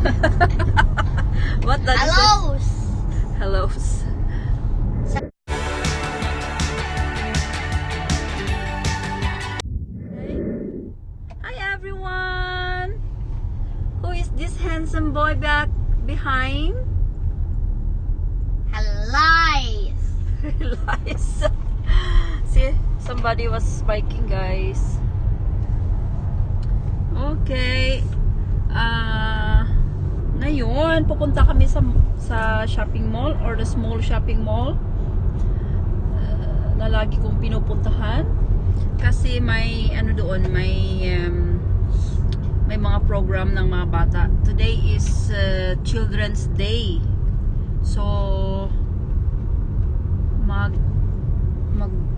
What that Hellos. Hellos. Hi everyone. Who is this handsome boy back behind? Hellies. Realize. See, somebody was spiking, guys. Okay. Ngayon, pupunta kami sa shopping mall or the small shopping mall na lagi kong pinupuntahan. Kasi may ano doon, may mga program ng mga bata. Today is Children's Day. So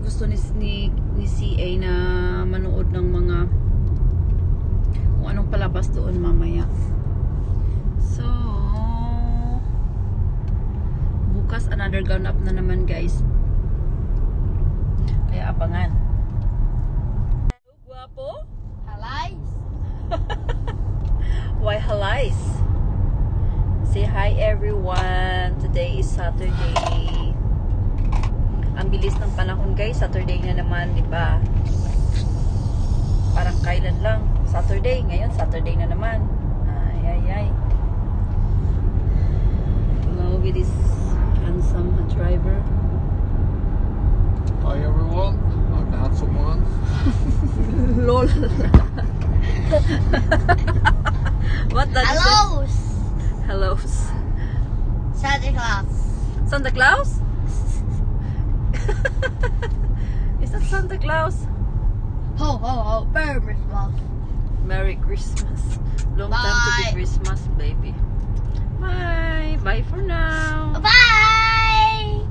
gusto ni CA na manood ng mga kung anong palabas doon mamaya. So bukas another gown up na naman, guys. Kaya abangan. Hello, guwapo? Hellies. Why halais? Say hi everyone. Today is Saturday. Ang bilis ng panahon, guys. Saturday na naman, di ba? Parang kailan lang. Saturday. Ngayon, Saturday na naman. Ay. Hello with this handsome driver. Hi everyone, I'm the handsome one. Lol. What that Hellos. Hellos. Santa Claus. Santa Claus? Is that Santa Claus? Ho ho ho. Merry Christmas. Merry Christmas. Long time to be Bye. Christmas, baby. Bye. Bye for now. Bye.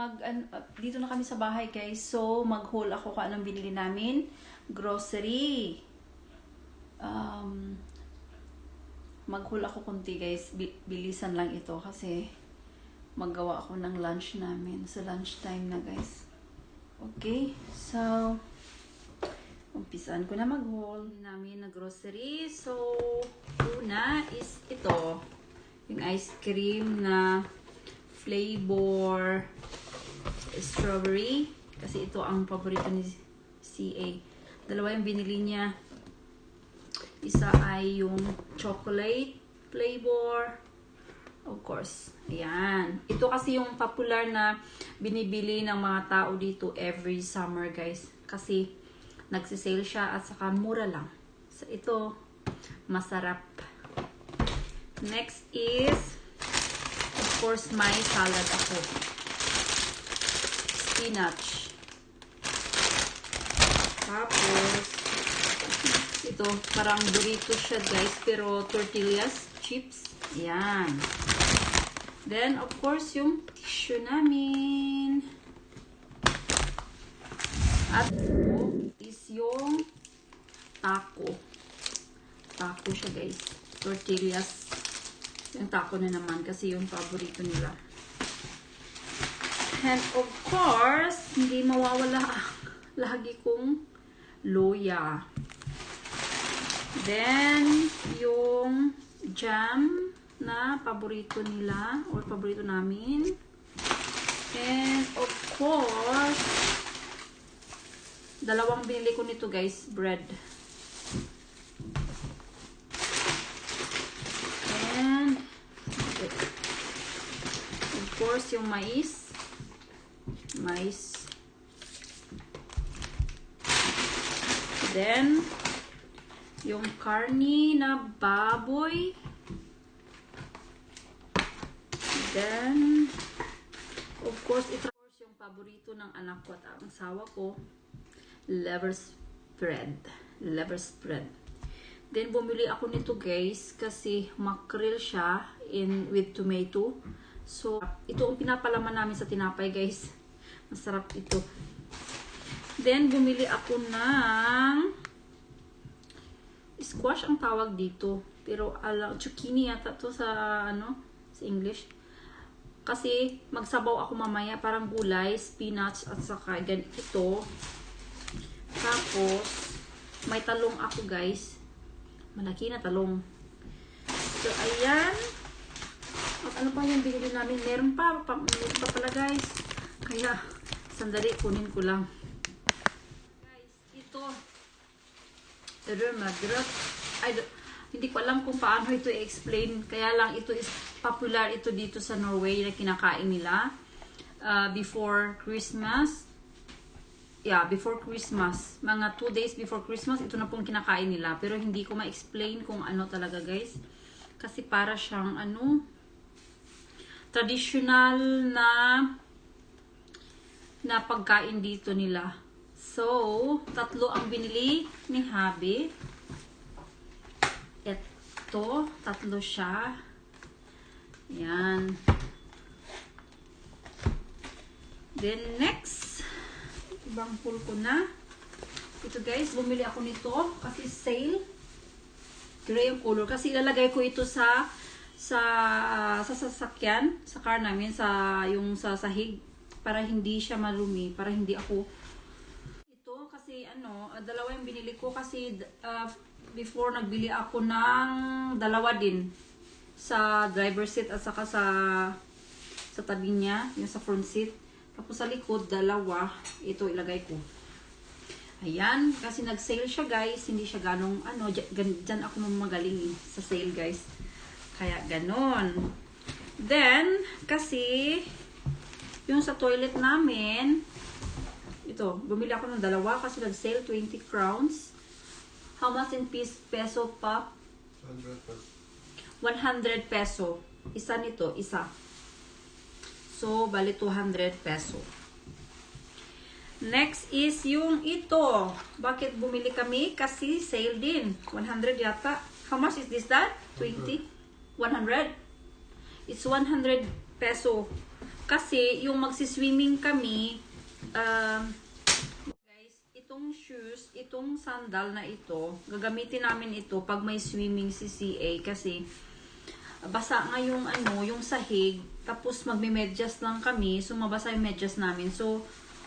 Guys, dito na kami sa bahay, guys. So, mag-haul ako kung anong binili namin. Grocery. Mag-haul ako kunti, guys. Bilisan lang ito kasi maggawa ako ng lunch namin. Sa lunch time na, guys. Okay. So, umpisaan ko na mag-haul namin na grocery. So, una is ito. Yung ice cream na flavor strawberry. Kasi ito ang paborito ni CA. Dalawa yung binili niya. Isa ay yung chocolate flavor. Of course. Ayan. Ito kasi yung popular na binibili ng mga tao dito every summer, guys. Kasi nagsisale siya at saka mura lang. So, ito masarap. Next is, of course, may salad ako. Spinach. Tapos, ito, parang Doritos siya, guys, pero tortillas, chips. Yan. Then, of course, yung tissue namin. At ito is yung taco. Taco siya, guys. Tortillas. Yung taco na naman kasi yung paborito nila. And of course, hindi mawawala lagi kong luya. Then, yung jam na paborito nila or paborito namin. And of course, dalawang binili ko nito, guys, bread. And of course, yung mais. Then, yung karni na baboy. Then, of course, ito yung paborito ng anak ko at ang asawa ko, liver spread. Then, bumili ako nito, guys, kasi mackerel siya with tomato. So, ito ang pinapalaman namin sa tinapay, guys. Masarap ito. Then, bumili ako ng squash ang tawag dito. Pero, zucchini yata to sa, sa English. Kasi, magsabaw ako mamaya. Parang gulay, spinach, at saka ito. Tapos, may talong ako, guys. Malaki na talong. So, ayan. At ano pa yung binili namin? Meron pa pala guys. Kaya, sandali, kunin ko lang. Guys, ito. Hindi ko alam kung paano ito i-explain. Kaya lang, ito is popular ito dito sa Norway na kinakain nila. Before Christmas. Yeah, before Christmas. Mga 2 days before Christmas, ito na pong kinakain nila. Pero hindi ko ma-explain kung ano talaga guys. Kasi para siyang traditional na pagkain dito nila. So, 3 ang binili ni Habi. Ito, 3 siya. Yan. Then next, ibang pool ko na. Ito guys, bumili ako nito kasi sale. Gray yung color. Kasi ilalagay ko ito sa sasakyan, sa car namin, sa sahig, para hindi siya marumi, para hindi ako ito kasi dalawa yung binili ko kasi before nagbili ako ng dalawa din sa driver seat at saka sa tabi niya, yung sa front seat. Tapos sa likod, dalawa. Ito ilagay ko. Ayan, kasi nag-sale siya guys. Hindi siya ganong dyan ako magaling sa sale guys. Kaya ganon. Then, kasi yung sa toilet namin, ito, bumili ako ng dalawa kasi nag-sale 20 crowns. How much in peso pa? 100 peso. Isa nito, isa. So, bali 200 peso. Next is yung ito. Bakit bumili kami? Kasi sale din. 100 yata. How much is this that? 20? 100? It's 100 peso. Kasi yung magsiswimming kami, guys, itong shoes, itong sandal na ito, gagamitin namin ito pag may swimming si CA kasi basa nga yung yung sahig, tapos magme-medyas lang kami, so mabasa yung medyas namin. So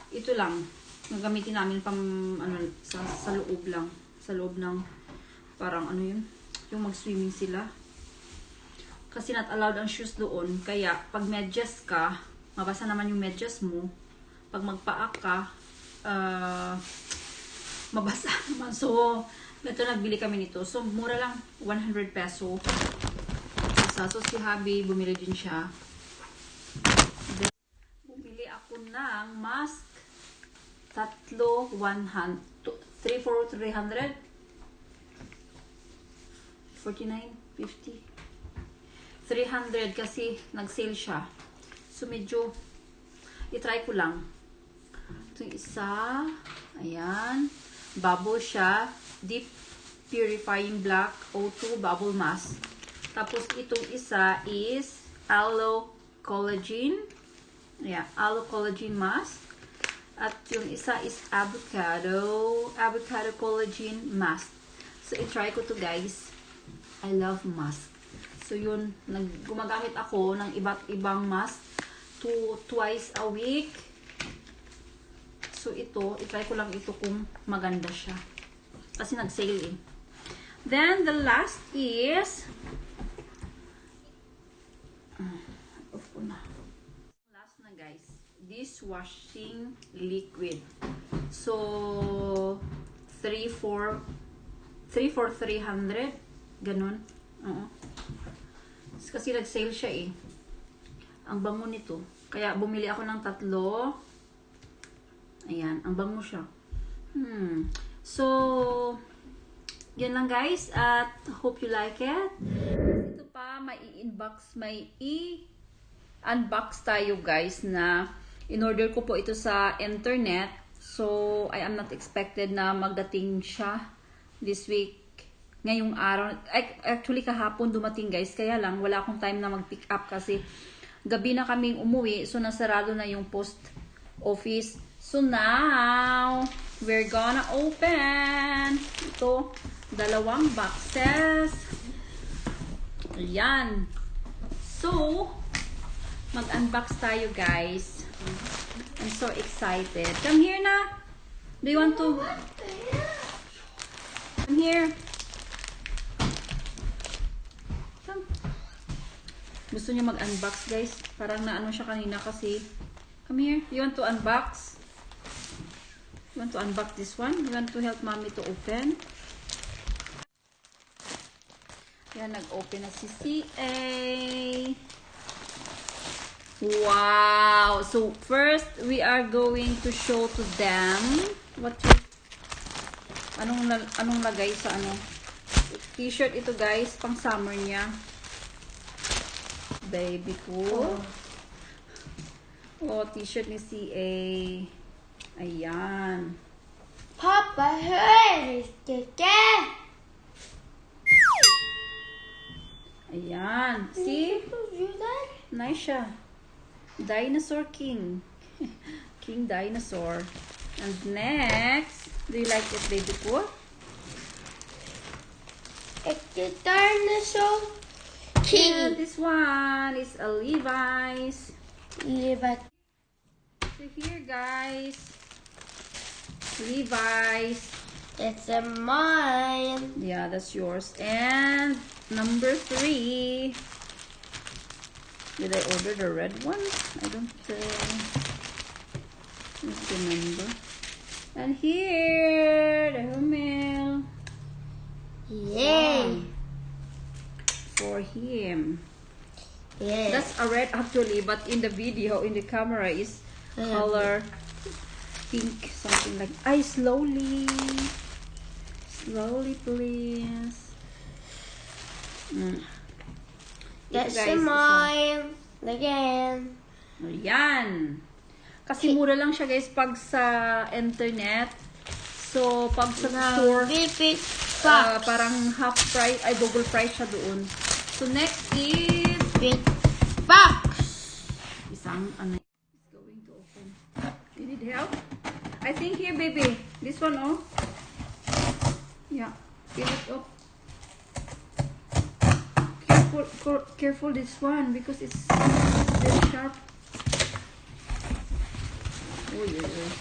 ito lang gagamitin namin pang sa loob lang, sa loob ng parang yun, yung mag-swimming sila. Kasi not allowed ang shoes doon, kaya pag medyas ka, mabasa naman yung medyas mo. Pag magpaa ka, mabasa naman. So ito, nagbili kami nito. So mura lang, 100 peso. So si Habi, bumili din siya. Then, bumili ako ng mask. 3 100. 3 for 300. 49.50. 300 kasi nag-sale siya. So medyo i-try ko lang. Ito yung isa. Ayan. Bubble siya. Deep Purifying Black O2 Bubble Mask. Tapos itong isa is Aloe Collagen. Yeah, Aloe Collagen Mask. At yung isa is Avocado Collagen Mask. So i-try ko to guys. I love mask. So yun, gumagamit ako ng iba't ibang mask twice a week. So ito, i-try ko lang ito kung maganda siya. Kasi nag-sale eh. Then the last is last na guys, dishwashing liquid. So 3 for 300 ganun. Kasi nag-sale siya eh. Ang bango nito. Kaya bumili ako ng 3. Ayan, ang bango siya. So yan lang guys, at hope you like it. Ito pa, may i-unbox tayo guys, na in-order ko po ito sa internet. So I am not expected na magdating siya this week, ngayong araw. Actually kahapon dumating guys, kaya lang wala akong time na mag-pick up kasi gabi na kaming umuwi, so nasarado na yung post office. So now we're gonna open ito. 2 boxes. Ayan. So, mag-unbox tayo, guys. I'm so excited. Come here na. Do you want to? Come here. Gusto niya mag-unbox, guys. Parang naano siya kanina kasi. Come here. You want to unbox? You want to unbox this one? You want to help mommy to open? Yan, nag-open na si CA. Wow! So, first, we are going to show to them what anong lagay sa ano. T-shirt ito, guys. Pang summer niya. Baby ko. Oh, t-shirt ni CA. Ayan. Papa, hurry, Ayan. See? you that? Nice siya. Dinosaur King. King Dinosaur. And next, do you like it, baby ko? It's the dinosaur And king. this one is a Levi's. Yeah, but So here, guys. Levi's. it's a mine. Yeah, that's yours. And number 3. Did I order the red one? I don't remember. And here, the Hummel. Yay. For him. Yeah. That's a red actually, but in the video, in the camera is color pink, something like. Slowly. Slowly, please. That's Ito, guys, mine. Again. Ayan. Kasi mura lang siya, guys, pag sa internet. So, pag sa store, Big box. parang half price, ay double price siya doon. So, next is Big box. isang, ano, is going to open. You need help? I think here, baby. This one, oh. Yeah. Give it up. Careful this one because it's very sharp. Oh, yeah, yeah.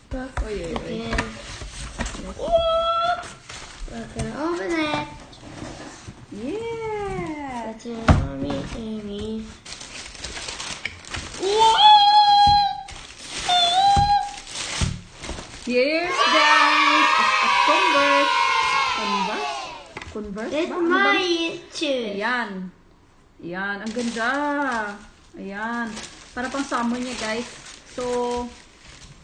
Book Oh, yeah, yeah. again. We're gonna open it. Yeah. That's it, mommy, Amy. Here's guys a Converse. Converse It's ba? Ano ba? mine too. Ayan. Ayan. Ang ganda. Ayan. Para pang summer niya, guys. So,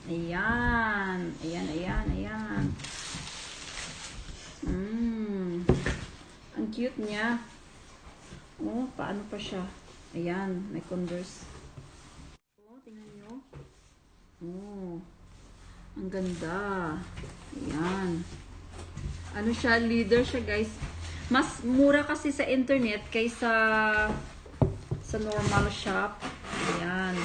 ayan. Ayan. Ang cute niya. Oh, paano pa siya? Ayan. May Converse. Oh, tingnan nyo. Oh. Ang ganda. Ayan. Ano siya, leather siya, guys. Mas mura kasi sa internet kaysa sa normal shop. Ayan.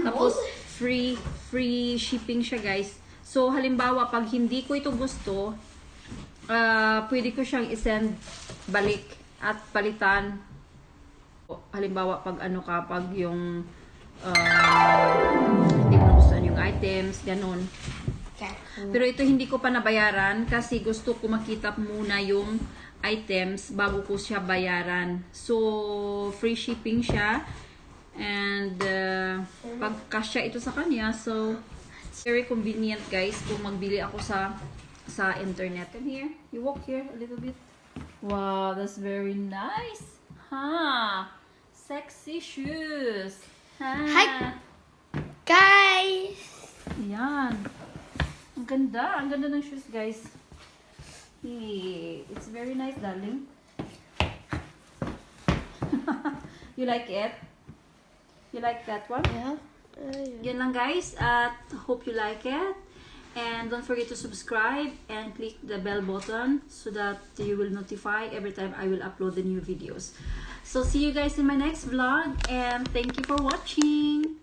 Tapos free shipping siya, guys. So halimbawa pag hindi ko ito gusto, pwede ko siyang i-send balik at palitan. Halimbawa pag ano ka, pag yung hindi mo gusto yung items, ganun. Pero ito hindi ko pa nabayaran kasi gusto ko makita muna yung items bago ko siya bayaran. So, free shipping siya. And, pagkasya ito sa kanya. So, it's very convenient, guys, kung magbili ako sa internet. Come here. You walk here a little bit. Wow, that's very nice. Huh? Sexy shoes. Hi, guys. Ayan. Ang ganda ng shoes, guys. Hey, it's very nice, darling. You like it? You like that one? Yeah. Yan lang, guys. At hope you like it. And don't forget to subscribe and click the bell button so that you will notify every time I will upload the new videos. So see you guys in my next vlog and thank you for watching.